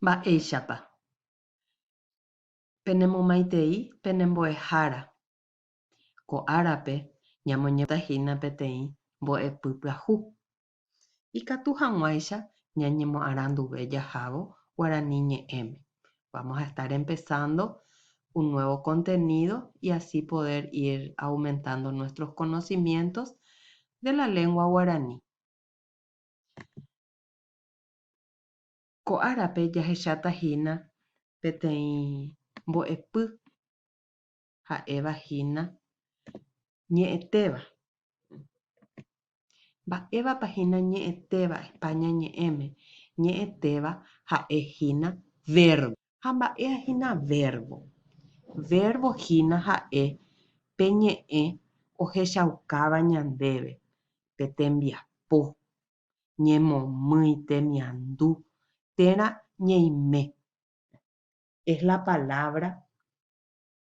Mba'éichapa. Penemomaitei penembo'ehára. Ko árape ñamoñepytahína peteĩ mbo'epy pyahu. Ikatu hag̃uáicha ñañemoaranduve jahávo Guarani ñe'ẽme. Vamos a estar empezando un nuevo contenido y así poder ir aumentando nuestros conocimientos de la lengua guaraní. Ko árape jahechatahína peteĩ mbo'epy ha'evahína ñe'ẽtéva. Mba'évapahína ñe'ẽtéva España ñe'ẽme. Ñe'ẽtéva ha'ehína verbo. Ha mba'éhahína verbo. Verbo hína ha'e peñe'ẽ ohechaukáva ñandéve pe tembiapo, ñemomýi, temiandu, térã ñeime. Es la palabra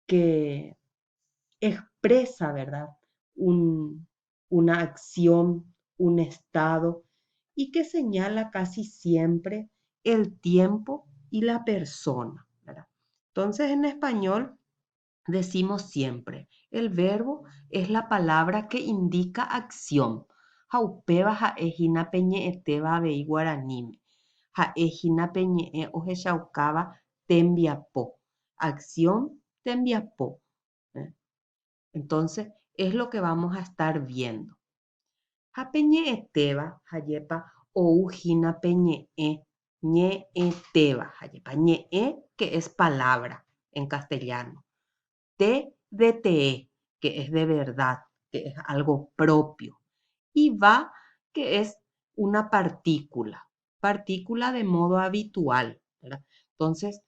que expresa, ¿verdad? Una acción, un estado y que señala casi siempre el tiempo y la persona, ¿verdad? Entonces en español decimos siempre, el verbo es la palabra que indica acción. Haupéva ha'ehína peñe'ẽtéva avei guaraníme. Ha'ehína peñe'ẽ ohechaukáva tembiapo. Acción, tembiapo. Entonces, es lo que vamos a estar viendo. Ha peñe'ẽtéva jajépa ouhína peñe'ẽ ñe'ẽtéva jajépa ñe'ẽ, que es palabra en castellano. Te de te, que es de verdad, que es algo propio. Y va, que es una partícula de modo habitual, ¿verdad? Entonces,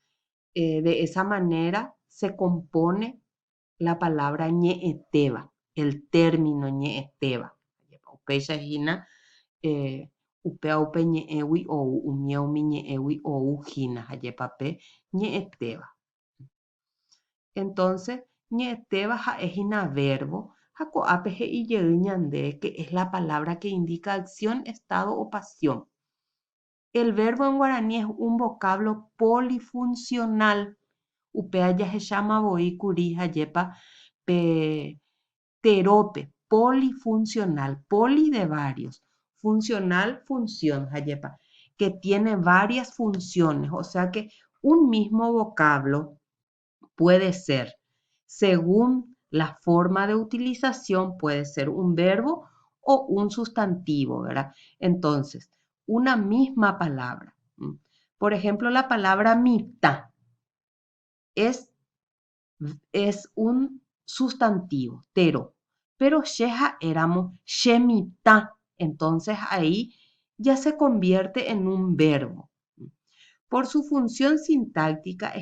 de esa manera se compone la palabra ñe'ẽtéva, el término ñe'ẽtéva. Upéichahína upéupe ñe'ẽgui ou, umiãumi ñe'ẽgui ouhína jajépape ñe'ẽtéva. Entonces, ñe'ẽtéva ha'ehína verbo, ha ko'ápe he'ijey ñande, que es la palabra que indica acción, estado o pasión. El verbo en guaraní es un vocablo polifuncional. Upéa jahechámavoíkuri jajépa pe terópe, polifuncional, poli de varios, funcional, función, jajépa, que tiene varias funciones. O sea que un mismo vocablo puede ser, según la forma de utilización, puede ser un verbo o un sustantivo, ¿verdad? Entonces, una misma palabra. Por ejemplo, la palabra mitad es un sustantivo, tero, pero sheja éramos shemita, entonces ahí ya se convierte en un verbo. Por su función sintáctica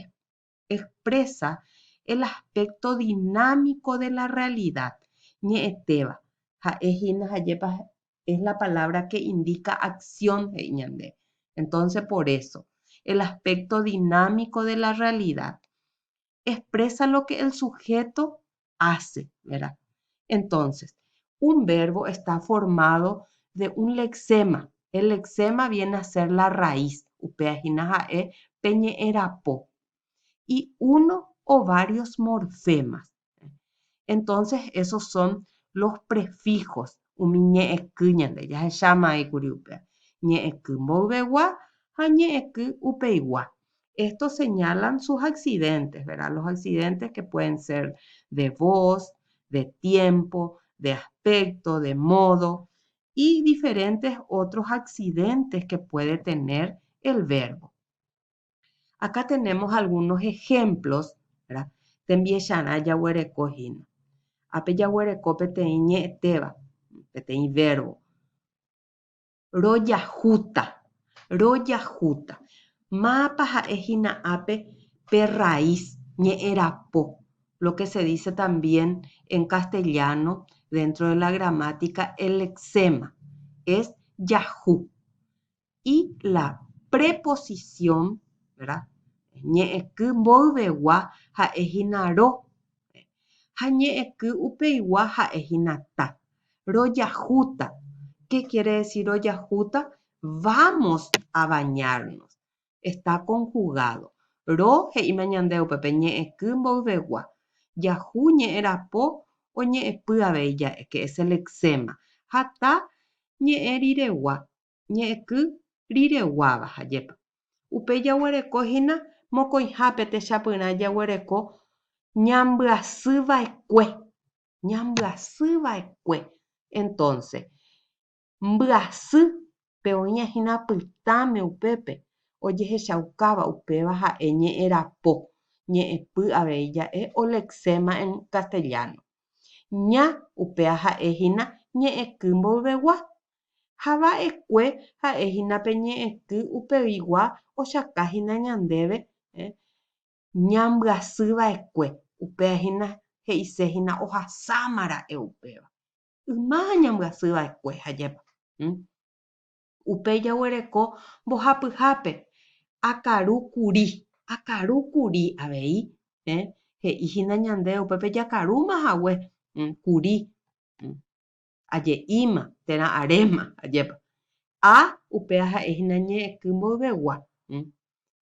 expresa el aspecto dinámico de la realidad. Ñe'ẽtéva, ha'ehína jajépa es la palabra que indica acción, entonces por eso, el aspecto dinámico de la realidad expresa lo que el sujeto hace, ¿verdad? Entonces, un verbo está formado de un lexema. El lexema viene a ser la raíz, upeajinajae peñe'ẽrapo, y uno o varios morfemas. Entonces, esos son los prefijos. Umiñe'ẽky ñande, ya se llama ahí curiupe. Ñe'ẽky mboyvegua, ha ñe'ẽky upeigua. Estos señalan sus accidentes, ¿verdad? Los accidentes que pueden ser de voz, de tiempo, de aspecto, de modo y diferentes otros accidentes que puede tener el verbo. Acá tenemos algunos ejemplos, ¿verdad? Tembiechana yaguareco hina. Ape yaguareco peteĩ ñe'ẽtéva, peteĩ verbo. Rojahuta. Mápa ha'ehína ápe pe raíz ñe'ẽrapo, lo que se dice también en castellano dentro de la gramática el lexema es yahú. Y la preposición, ¿verdad? Ñe'ẽky mboyvegua ha'ehína ro. Ha ñe'ẽky upeigua ha'ehína ta. Rojahuta. ¿Qué quiere decir rojahuta? Vamos a bañarnos. está conjugado. Ro he'íme ñande upépe ñe'ẽky mboyvegua. Jahu ñe'ẽrapo oñe'ẽpy avei ja'e, que es el eczema. Ha ta ñe'ẽ riregua, ñe'ẽky rireguáva jajépa. Upe jaguerekohína mokõihápe techapyrã jaguereko ñambyasýva'ekue. Ñambyasýva'ekue. Entonces, mbyasy pe oĩhína pytãme upépe ojehechaukáva upéva ha'e ñe'ẽrapo. Ñe'ẽpy avei ja'e o lexema en castellano. Ña upéva ha'ehína ñe'ẽky mboyvegua. Ha va'ekue ha'ehína pe ñe'ẽky upeigua ochakáhína ñandéve ñambyasýva'ekue. Upévahína he'iséhína ohasámara'e upéva. Ymáha ñambyasýva'ekue jajépa. Upe jaguereko mbohapyhápe akarúkuri avei he'íhina ñande upépe jakarúmahague kuri aje'íma térã aréma ajépa. Upéva ha'ehína ñe'ẽky mboyvegua.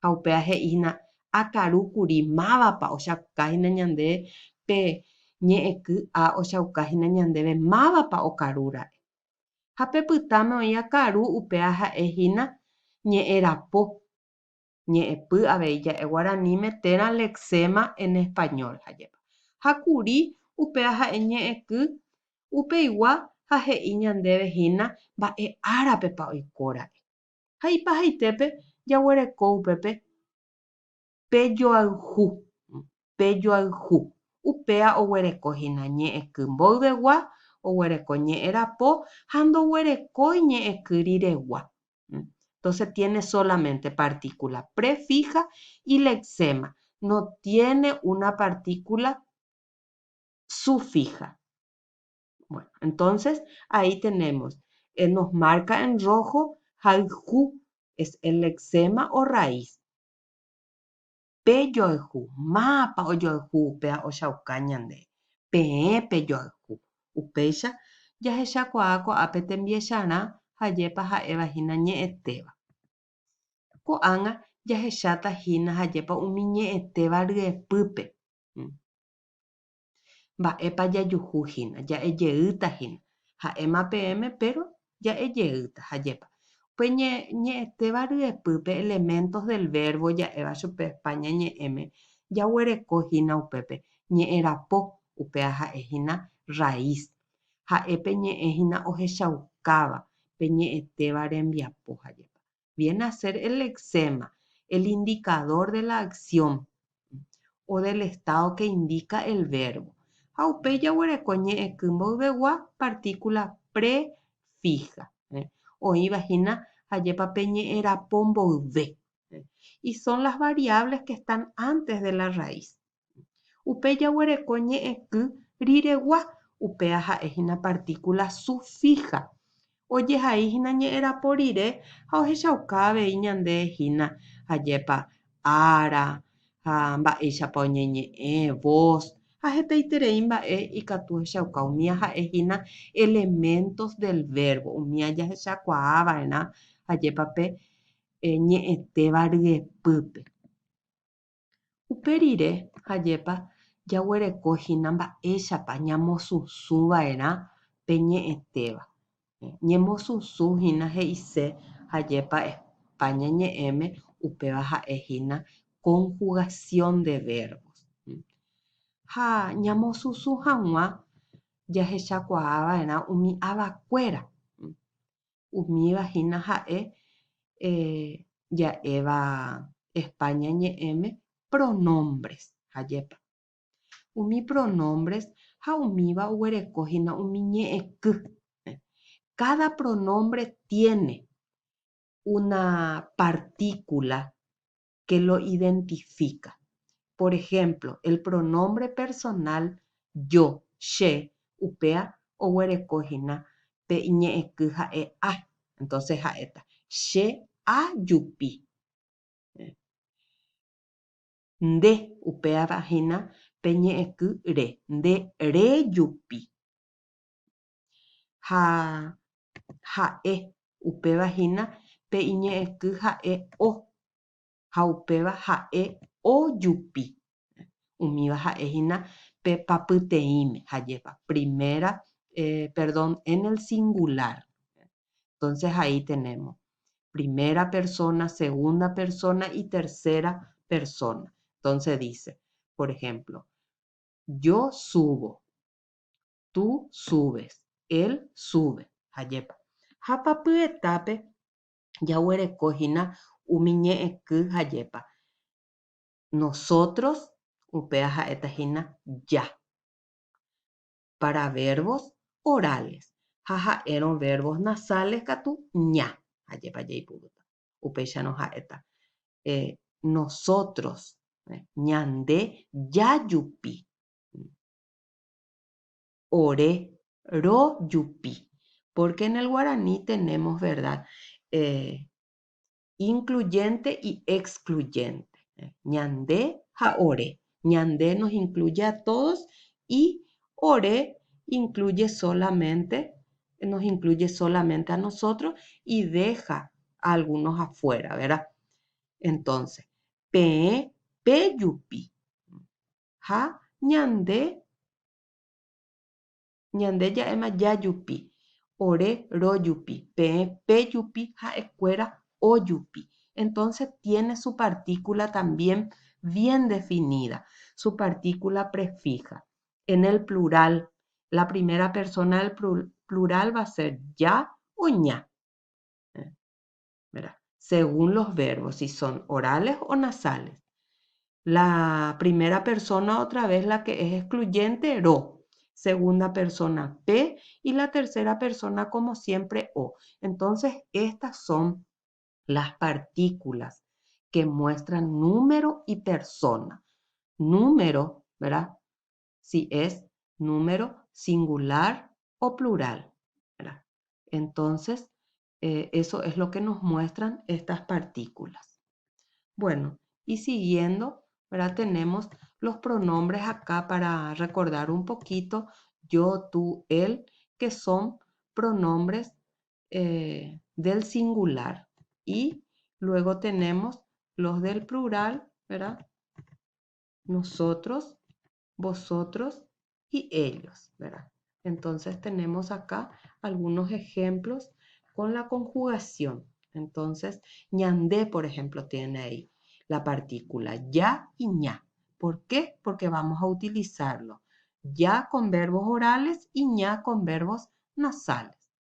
Ha upéva he'íhina akarúkuri mávapa ochakáhína ñande pe ñe'ẽky ochaukahína ñandéve mávapa okarúra'e. Ha pepytáme oĩ akaru upéva ha'ehína ñe'ẽrapo. Ñe'ẽpy avei ja'e guaraníme térã lexema en español jajépa. Ha kuri upéva ha'e ñe'ẽky upeigua ha he'i ñandéve hína mba'e árapepa oikóra'e. Ha ipahaite jaguereko upépe pejoayhu. Upéva oguerekohína ñe'ẽky mboyvegua, oguereko ñe'ẽrapo ha ndoguerekói ñe'ẽky riregua. Entonces tiene solamente partícula prefija y lexema. No tiene una partícula sufija. Bueno, entonces ahí tenemos, nos marca en rojo, hayhu es el lexema o raíz. Pejoayhu, mápa ojoayhu upéva ochauka ñande. Peẽ pejoayhu. Upéicha jahechakuaa ko'ápe tembiecharã hajépa ha'evahína ñe'ẽtéva. Ko'ág̃a jahechatahína hajépa umi ñe'ẽtéva ryepýpe. Mba'épa jajuhúhína, ja'ejeýtahína. Ha'éma peẽme, pero ja'ejeýta hajépa. Pues ñe'ẽtéva ryepýpe elementos del verbo ja'éva chupe España ñe'ẽme jaguerekohína upépe ñe'ẽrapo upéva ha'ehína raíz. Ha'épe ñe'ẽhína ohechaukáva pe ñe'ẽtéva rembiapo hajépa. Viene a ser el lexema, el indicador de la acción o del estado que indica el verbo. Ha upe jaguereko ñe'ẽky mboyvegua partícula prefija. Oĩvahína hajépa pe ñe'ẽrapo mboyve. Y son las variables que están antes de la raíz. Upe jaguereko ñe'ẽky riregua, upéva ha'ehína partícula sufija. Ojehaíhína ñe'ẽrapo rire ha ohechauka avei ñandehína hajépa ára ha mba'éichapa oñeñe'ẽ vos ha hetaiterei mba'e ikatu ohechauka. Umíva ha'ehína elementos del verbo. Umíva jahechakuaava'erã hajépa pe ñe'ẽtéva ryepýpe. Upe rire hajépa jaguerekohína mba'éichapa ñamosusũva'erã pe ñe'ẽtéva. Ñemosusuhína he'ise hajépa España ñe'ẽme upéva ha'ehína conjugación de verbos. Ha ñamosusu hag̃ua jahechakuaava'erã umi avakuéra. Umívahína ha'e ja'éva España ñe'ẽme pronombres hajépa. Umi pronombres ha umíva oguerekohína umi ñe'ẽky. Cada pronombre tiene una partícula que lo identifica. Por ejemplo, el pronombre personal yo, che, upéva oguerekohína pe ñe'ẽky ha'e a. Entonces ha'éta che ajupi. Nde upévahína pe ñe'ẽky re. Nde rejupi. Ha ha'e upévahína pe iñe'ẽky ha'e o. ha upéva ha'e ojupi. Umíva ha'ehína pe papyteíme jajépa. Primera, perdón, en el singular. Entonces ahí tenemos primera persona, segunda persona y tercera persona. Entonces dice, por ejemplo, yo subo, tú subes, él sube. Jajépa. Hapapyetape yaguerekohína umi ñe'ẽky jajépa. Nosotros, upéva ha'etahína ya. Para verbos orales. Ha ha'érõ verbos nasales katu ña. Jajépa jaipyvýta. Upéicha no ha'éta. Nosotros, ñande jajupi. Ore, rojupi. Porque en el guaraní tenemos, ¿verdad? Incluyente y excluyente. Ñande ha ore. Ñande nos incluye a todos y ore nos incluye solamente a nosotros y deja a algunos afuera, ¿verdad? Entonces, pe yupi. Ha ñande ya ema ya yupi. Ore ro yupi. Pe yupi ha escuera o yupi. Entonces tiene su partícula también bien definida, su partícula prefija. En el plural, la primera persona del plural va a ser ya o ña. ¿Verdad? Según los verbos, si son orales o nasales. La primera persona, otra vez la que es excluyente, ro. Segunda persona, pe. Y la tercera persona, como siempre, o. Entonces, estas son las partículas que muestran número y persona. Número, ¿verdad? Si es número singular o plural, ¿verdad? Entonces, eso es lo que nos muestran estas partículas. Bueno, y siguiendo, ¿verdad? Tenemos los pronombres acá para recordar un poquito, yo, tú, él, que son pronombres del singular. Y luego tenemos los del plural, ¿verdad? Nosotros, vosotros y ellos, ¿verdad? Entonces tenemos acá algunos ejemplos con la conjugación. Entonces, ñandé, por ejemplo, tiene ahí la partícula ya y ña. ¿Por qué? Porque vamos a utilizarlo ya con verbos orales y ña con verbos nasales.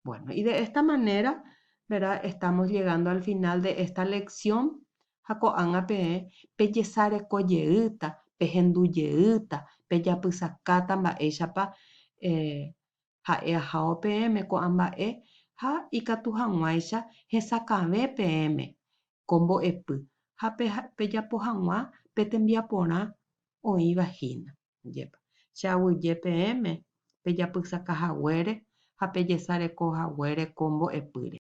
Bueno, y de esta manera, ¿verdad? Estamos llegando al final de esta lección. Hako'ág̃a peẽ pejesarekojeýta, pehendujeýta, pejapysakáta mba'éichapa ha'e ahávo peẽme ko'ã mba'e ha ikatu hag̃uáicha hesakãve peẽme ko mbo'epy ha pejapo hag̃ua pe tembiaporã oĩvahína. Che aguyje peẽme pejapysakáhaguére ha pejesarekohaguére ko mbo'epýre.